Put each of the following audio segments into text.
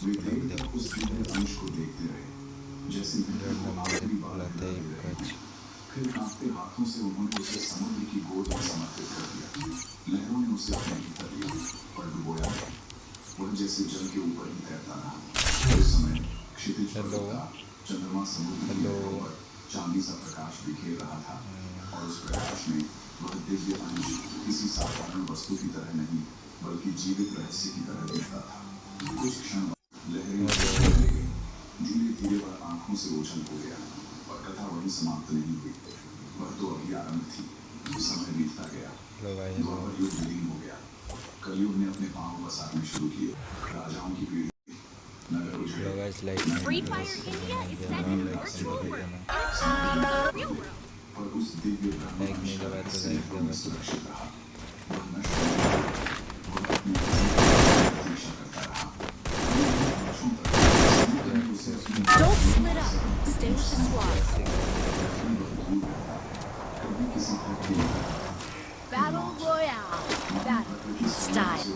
वे देर तक उस दिव्य अंश को देखते रहे, जैसे मित्र को आखिरी बार विदा दे रहे हैं। फिर कांपते हाथों से उन्होंने उसे समुद्र की गोद में समर्पित कर दिया। लहरों ने उसे अपने भीतर लिया और डुबोया नहीं। वह जैसे जल के ऊपर ही तैरता रहा। उस समय क्षितिज पर उड़ता चंद्रमा समुद्र की लहरों पर चांदी सा प्रकाश बिखेर रहा था, और उस प्रकाश में वह दिव्य अंश किसी साधारण वस्तु की तरह नहीं, बल्कि जीवित रहस्य की तरह दिखता था। कुछ क्षण लहरें चलने गईं, धीरे धीरे वह आंखों से ओझल हो गया, और कथा वहीं समाप्त नहीं हुई। वह तो अभी आरंभ थी। समय बीतता गया, द्वापर युग विलीन हो गया, कलयुग ने अपने पांव पसारने शुरू किए। राजाओं की पीढ़ी, नगर उजड़े, पर उस दिव्य ब्रह्मांड का रहस्य में सुरक्षित रहा। वह नष्ट नहीं हुआ, वह अपनी प्रतीक्षा करता रहा। Don't split up. Stay with the squad. Battle Royale. Battle style.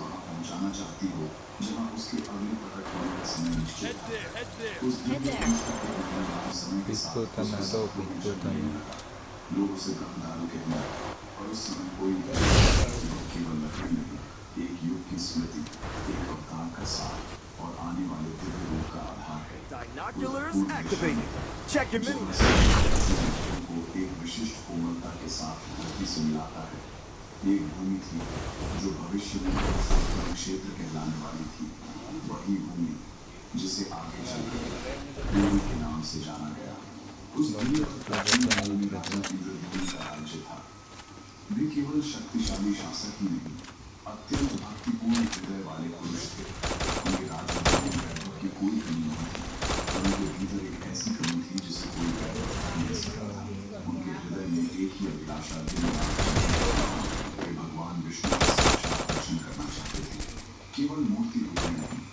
Head there. लोग उसे ब्रह्मदारू कहने लगे, और उस समय कोई केवल लकड़ी नहीं, एक युग की स्मृति, एक अवतार का सार और आने वाले दिव्य रूप का आधार है। Binoculars activated. Check your mini. को एक विशिष्ट कोमलता के साथ धरती से मिलाता है। एक भूमि थी जो भविष्य में क्षेत्र कहलाने वाली थी, वही भूमि जिसे आगे चलकर भूमि के नाम से जाना गया। उस दुनिया में राजा इंद्रद्युम्न का राज्य था। वे केवल शक्तिशाली शासक ही नहीं, अत्यंत भक्तिपूर्ण हृदय वाले पुरुष थे। उनके राज्य में वैभव की कोई कमी नहीं थी, पर उनके भीतर एक ऐसी कमी थी जिसे कोई वैभव नहीं दे सकता था। उनके हृदय में एक ही अभिलाषा दिन रात वे भगवान विष्णु का साक्षात दर्शन करना चाहते थे, केवल मूर्ति रूप में नहीं।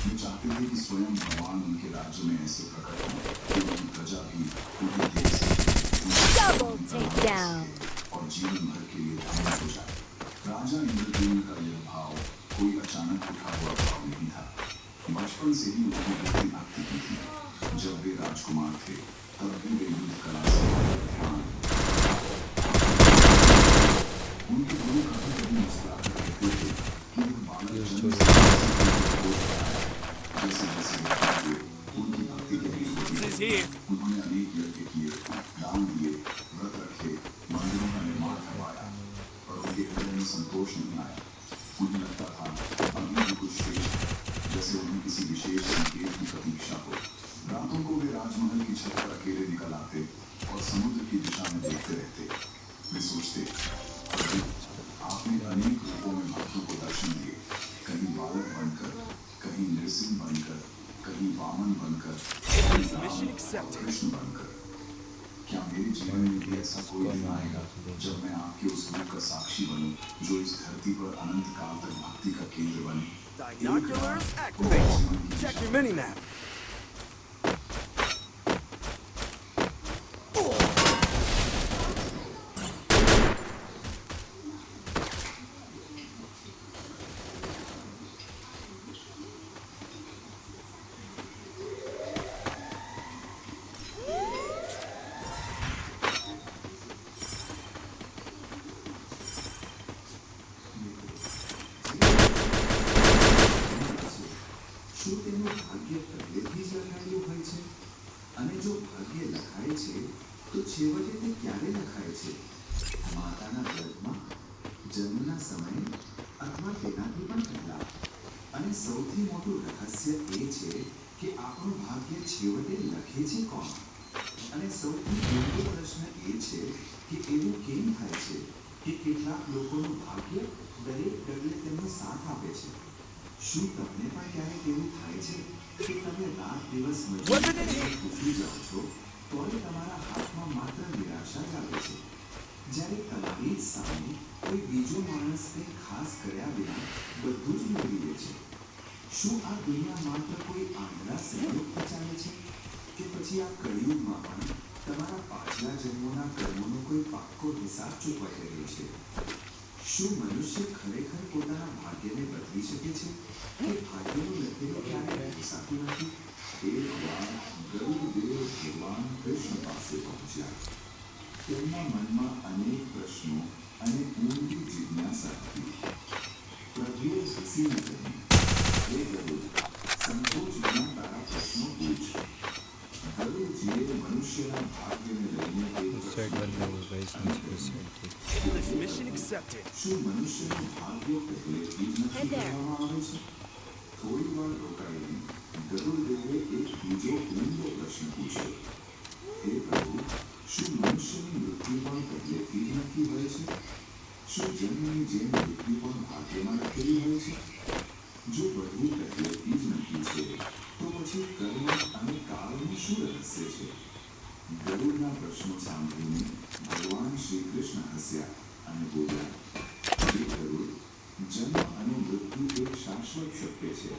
वे चाहते थे कि स्वयं भगवान उनके राज्य में ऐसे प्रकट हो कि उनकी प्रजा भी उन्हें देख सके और जीवन भर के लिए धन्य हो जाए। राजा इंद्रद्युम्न का यह भाव कोई अचानक उठा हुआ भाव नहीं था। बचपन से ही उनकी वृत्ति भक्ति की थी। जब वे राजकुमार थे तब भी वे युद्ध कला से ध्यान, उनके गुरु कभी मुस्कुराकर कहते थे कि वह बालक जन्म उनकी भक्ति के लिए उन्होंने अनेक यज्ञ किए, दान दिए, व्रत रखे, मंदिरों का निर्माण करवाया, और उनके हृदय में संतोष नहीं आया। उन्हें लगता था अभी भी कुछ श्रेष्ठ, जैसे उन्हें किसी विशेष संकेत की प्रतीक्षा हो। रातों को वे राजमहल की छत पर अकेले निकल आते और समुद्र की दिशा में देखते रहते। वे सोचते, आपने अनेक रूपों में भक्तों को दर्शन दिए, कहीं बालक बनकर, कहीं नृसिंह बनकर, कहीं वामन बनकर, कृष्ण बनकर। क्या मेरे जीवन में भी ऐसा कोई दिन आएगा जब मैं आपके उस रूप का साक्षी बनूं, जो इस धरती पर अनंत काल तक भक्ति का केंद्र बने? Binoculars activated. Check your mini map. શું મનુષ્ય ખરેખર પોતાના ભાગ્યને બદલી શકે છે કે ભાગ્યનું લખેલું ક્યારેય ભૂસાતું નથી? એકવાર ગરુડદેવ ભગવાન કૃષ્ણ પાસે પહોંચ્યા. તેમના મનમાં અનેક પ્રશ્નો અને ઊંડી જિજ્ઞાસા હતી. પ્રભુએ હસીને કહ્યું, હે ગરુડ, સંકોચ વિના તારા પ્રશ્નો પૂછ. ગરુડજીએ મનુષ્યના ભાગ્યને લઈને એક પ્રશ્ન પૂછ્યો. English mission accepted. શું મનુષ્યનું ભાગ્ય પહેલેથી જ નક્કી કરવામાં આવે છે? થોડી વાર રોકાઈને ગરુડદેવે એક બીજો ઊંડો પ્રશ્ન પૂછ્યો. હે પ્રભુ, શું મનુષ્યની મૃત્યુ પણ પહેલેથી જ નક્કી હોય છે? શું જન્મની જેમ મૃત્યુ પણ ભાગ્યમાં લખેલી હોય છે? જો બધું પહેલેથી જ નક્કી છે, તો પછી કર્મ અને કાળનું શું રહસ્ય છે? ગરુડના પ્રશ્નો સાંભળીને ભગવાન શ્રી કૃષ્ણ હસ્યા અને બોલ્યા, હે ગરુડ, જન્મ અને મૃત્યુ એક શાશ્વત સત્ય છે,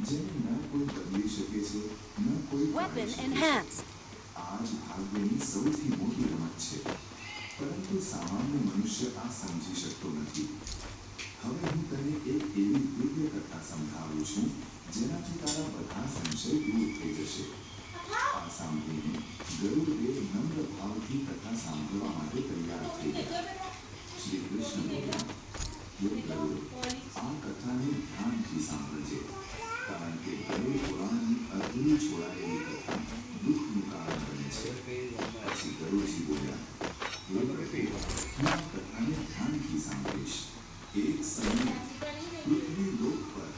જેને ન કોઈ બદલી શકે છે, ન કોઈ Weapon ટાળી શકે છે. enhanced. આ જ ભાગ્યની સૌથી મોટી રમત છે, પરંતુ સામાન્ય મનુષ્ય આ સમજી શકતો નથી. હવે હું તને એક એવી દિવ્ય કથા સમજાવું છું, જેનાથી તારા બધા સંશય દૂર થઈ જશે. આ સાંભળીને ગરુડદેવ નમ્ર ભાવથી કથા સાંભળવા માટે તૈયાર થઈ ગયા. શ્રી કૃષ્ણ બોલ્યા, હે ગરુડ, આ કથાને ધ્યાનથી સાંભળજે, કારણ કે ગરુડ પુરાણની અધૂરી છોડાયેલી કથા દુઃખનું કારણ બને છે. પછી ગરુડજી બોલ્યા, હે પ્રભુ, હું આ કથાને ધ્યાનથી સાંભળીશ. એક સમયે પૃથ્વી લોક પર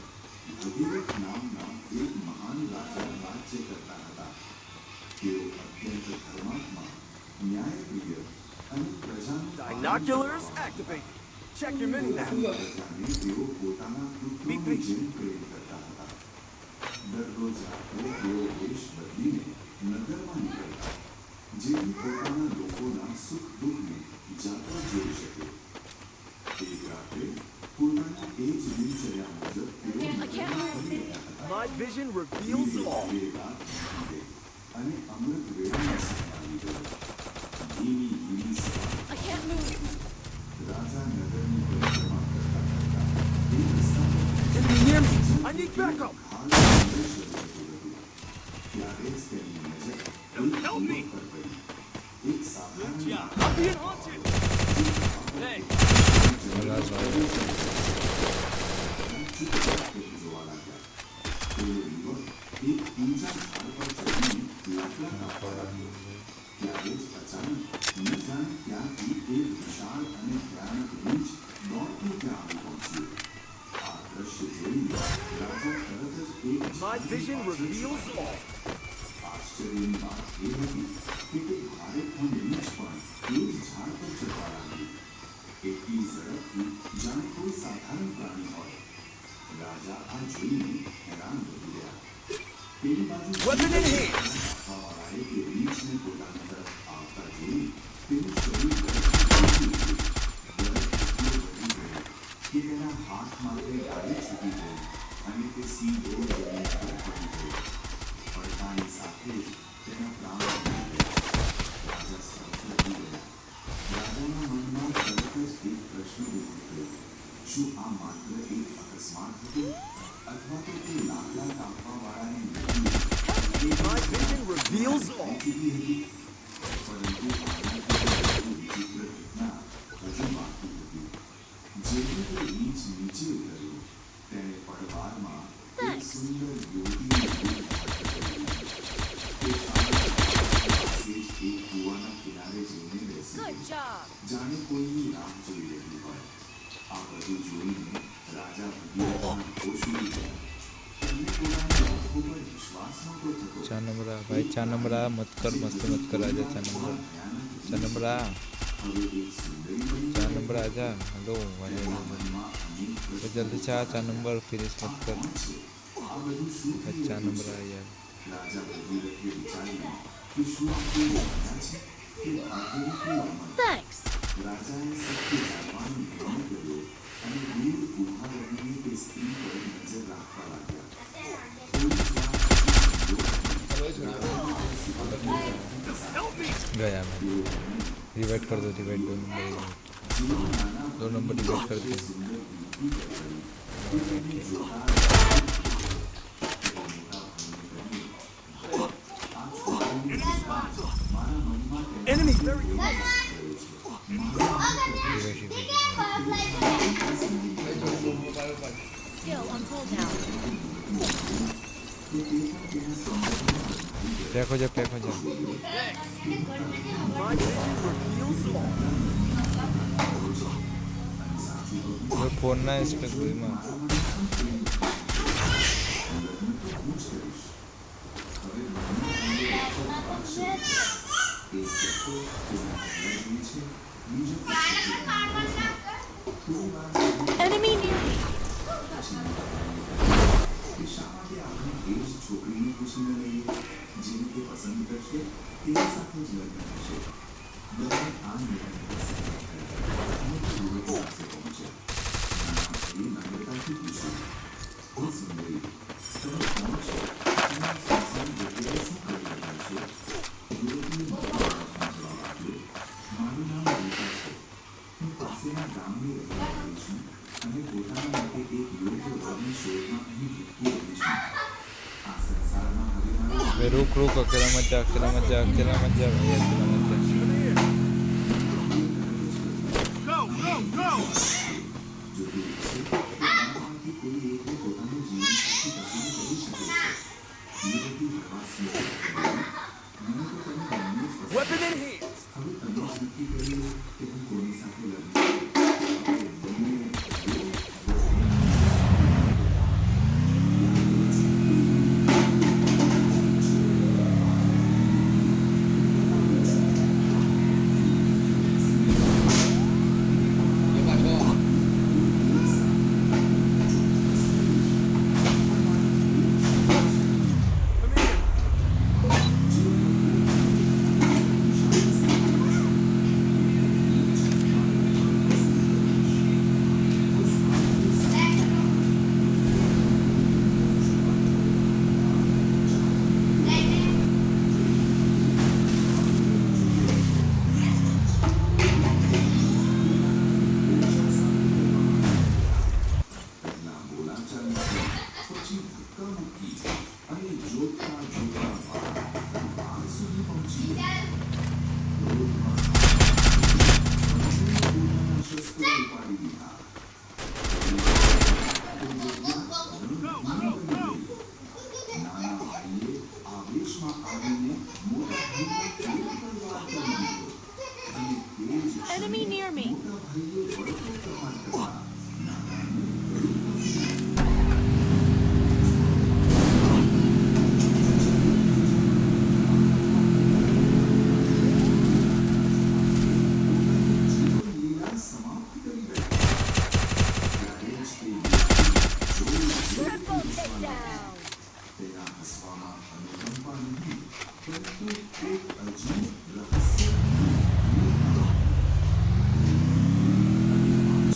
ભગીરથ નામના એક મહાન રાજા રાજ્ય કરતા હતા. તેઓ અત્યંત ધર્માત્મા, ન્યાયપ્રિય અને પ્રજાનું Binoculars activated. Check your mini map. પ્રજાને તેઓ પોતાના પુત્રોની જેમ પ્રેમ કરતા હતા. દરરોજ રાત્રે તેઓ વેશ બદલીને નગરમાં નીકળતા, જેથી પોતાના લોકોના સુખ દુઃખને જાતે જોઈ શકે. એક રાત્રે પોતાના એ જ દિનચર્યા મુજબ તેઓ નગરમાં ફરી રહ્યા હતા. My vision reveals all. અને અમૃત વેળાનો સમય આવી ગયો. ધીમી ધીમી સવાર. I can't move. રાજા નગરની પરિક્રમા કરતા કરતા એ રસ્તા પર Can you hear me? I need backup. ખાસ સંદેશ શરૂ થતું હતું. ત્યારે જ તેમની નજર એક યુવક પર પડી. એક સાધારણ I'm being haunted. Hey. જોવા લાગ્યા. પેલો યુવક એક ઊંચા ઝાડ પર ચડીને લાકડા કાપવા લાગ્યો. ત્યારે જ અચાનક ન જાણે ક્યાંથી એક વિશાળ અને ભયાનક રીંછ દોડતું ત્યાં આવી પહોંચ્યું. આ દ્રશ્ય જોઈને રાજા તરત જ એક My vision reveals all. આશ્ચર્યની વાત એ હતી કે તે ભારેખમ રીંછ પણ એ જ ઝાડ પર ચડવા લાગી. એટલી ઝડપથી જાણે કોઈ સાધારણ પ્રાણી હોય. રાજા આ જોઈને હેરાન થઈ ગયા. પેલી બાજુ Weapon in hand. કાપવાવાળાએ તે રીંછને પોતાની તરફ આવતા જોઈ તેનું શરીર બરફથી ભીંજી ઉઠ્યું. બરફ એટલો વધી ગયો કે તેના હાથમાંથી ગાડી છૂટી ગઈ અને તે સીધો જમીન પર પડી ગયો. પડતાની સાથે જ તેના પ્રાણ નીકળી ગયા. રાજા સ્તબ્ધ થઈ ગયા. રાજાના મનમાં તરત જ એક પ્રશ્ન ઊભો થયો. શું આ માત્ર એક અકસ્માત હતો, અથવા તો તે લાકડા કાપવાવાળાની મૃત્યુ My vision reveals all. ચૂકી હતી? પરંતુ આનાથી વધુ વિચિત્ર ઘટના હજુ બાકી હતી. જેવું તે રીંછ નીચે ઉતર્યો, તેણે પડવારમાં એક સુંદર યુવતીનું રૂપ ધારણ કર્યું. તે પાસે જ એક કૂવાના કિનારે જઈને બેસી Good ગઈ. job. જાણે કોઈની રાહ જોઈ રહી હોય. આ બધું જોઈને રાજા ભગીરથના હોશ ઉડી ગયા. તેમને પોતાની આંખો પર વિશ્વાસ નહોતો થતો. चार नंबर आ भाई, 4 नंबर आ, मत कर मस्ती मत कर, आजा 4 नंबर, 4 नंबर आ, હવે એક સુંદરી બની 4 नंबर आजा, हेलो वाले મનમાં અનેક तो પ્રશ્નો जल्दी से आ, 4 नंबर फिनिश मत कर, છે. આ બધું શું થઈ भाई 4 રહ્યું नंबर છે? आ यार, રાજા ભગીરથે વિચાર્યું કે શું આ કોઈ માયા છે કે ભાગ્યની કોઈ રમત? Thanks. રાજાએ સત્ય જાણવાનો નિર્ણય કર્યો અને દૂર ઊભા રહીને તે સ્ત્રી પર નજર રાખવા લાગ્યા. થોડી જ વાર પછી Help me. गया मैं, रिवाइट कर दो, रिवाइट 2 नंबर, 2 नंबर डिबेट करते हैं। Enemy very close. Skill on cooldown. Pack हो जा, पैक हो जा। My vision reveals all. वो फोन ना इस पे कोई मार। Enemy near me. रुक अकेला मत जा, अकेला मत जा, अकेला मत जा भाई, अकेला मत जा। Go, go, go! Weapon in hand. Enemy near me. Triple takedown.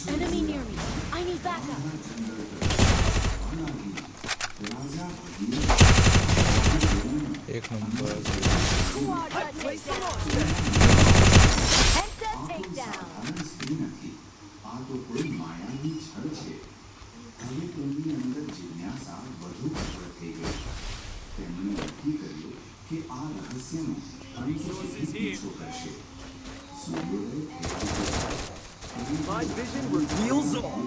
Enemy near me. I need backup. एक number. Quadra takedown. Penta takedown. Resources here. My vision reveals all.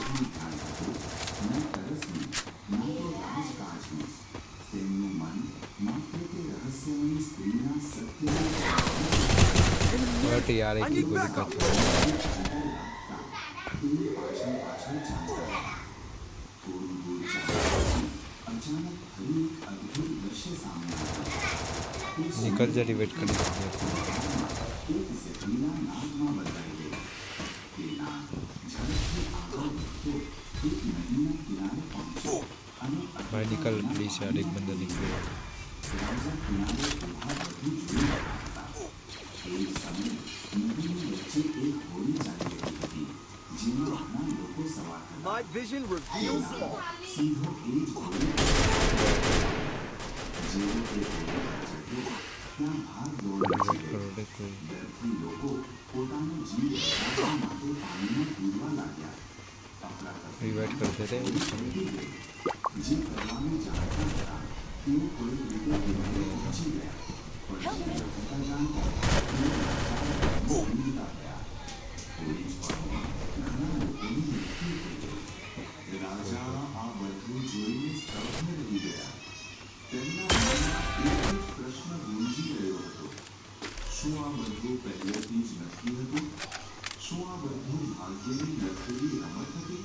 But यार एक ही गोली का निकल जा, रिवेट कर भाई, निकल प्लीज यार, एक बंदा निकले। My vision reveals all. Rivet करो रे कोई। પોતાનો જીવ બચાવવા માટે પાણીમાં કૂદવા લાગ્યા. અફરાતફરી રિવાઇટ કરते थे છલકી ગઈ. જે કરવાનું જાણતા હતા તેઓ કોઈક રીતે કિનારે પહોંચી ગયા. પણ જે નહોતા જાણતા તેઓ રાજાને ભૂલતા ગયા. થોડી જ પળમાં ઘણા લોકોનું મૃત્યુ થઈ ગયું. રાજા આ બધું જોઈને સ્તબ્ધ રહી ગયા. તેમના મનમાં એક જ પ્રશ્ન ગુંજી રહ્યો હતો. શું આ બધું પહેલેથી જ નક્કી હતું? શું આ બધું ભાગ્યની લખેલી રમત હતી?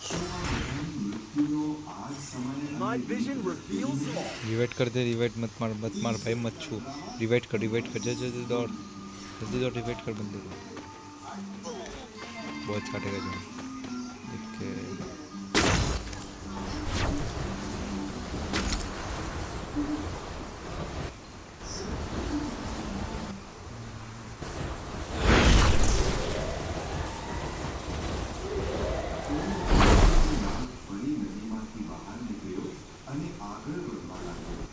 શું આ બધાની મૃત્યુનો આ જ સમય My vision reveals all. रिवाइट कर दे रिवाइट मत मार भाई मत छू रिवाइट कर जल्दी दौड़ रिवाइट कर बंदे को बहुत काटेगा जो देख के ફરી નદીમાંથી બહાર નીકળ્યો અને આગળ વધવા લાગ્યો.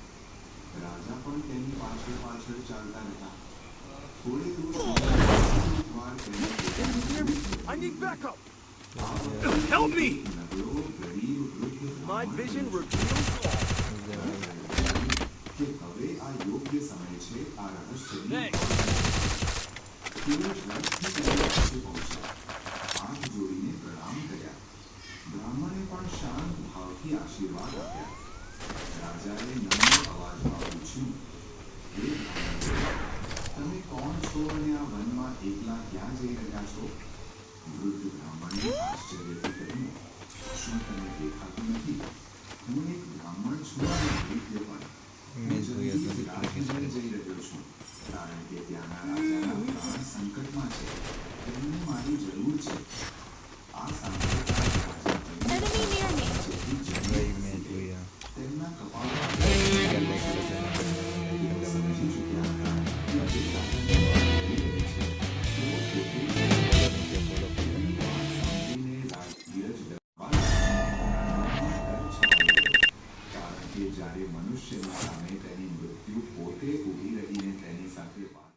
રાજા પણ તેની પાછળ પાછળ ચાલતા રહ્યા. થોડે દૂર એકવાર તેને I need backup. આ Help me. નબળો ગરીબ વૃદ્ધ My બ્રાહ્મણ vision reveals all. કે હવે આ યોગ્ય સમય છે આ રહસ્યની. Thanks. તેઓ ઝડપથી તેની પાસે પહોંચ્યા. હાથ જોડીને પ્રણામ કર્યા. બ્રાહ્મણે પણ શાંત ભાવથી આશીર્વાદ આપ્યા. રાજાએ નમ્ર અવાજમાં પૂછ્યું, હે બ્રાહ્મણ, તમે કોણ છો અને આ વનમાં એકલા ક્યાં જઈ રહ્યા છો? વૃદ્ધ બ્રાહ્મણે આશ્ચર્યથી કહ્યું, શું તમને દેખાતું નથી? હું એક બ્રાહ્મણ છું અને વૈદ્ય પણ. હું જલ્દી જ રાજમહેલ જઈ રહ્યો છું, કારણ કે ત્યાંના રાજાના પ્રાણ સંકટમાં છે. તેમને મારી જરૂર છે. આ સાંભળતા જ રાજા Enemy near me. वही मैं जोया તેમના કપાળ गले સમજી ચૂક્યા હતા કે જે રાજાને મારી રહી છે તેઓ પોતે જ તેમની વાત સાંભળીને રાજધીરજ દરબાર કારણ કે જ્યારે મનુષ્યની સામે તેની મૃત્યુ પોતે ઊભી રહીને તેની સાથે વાત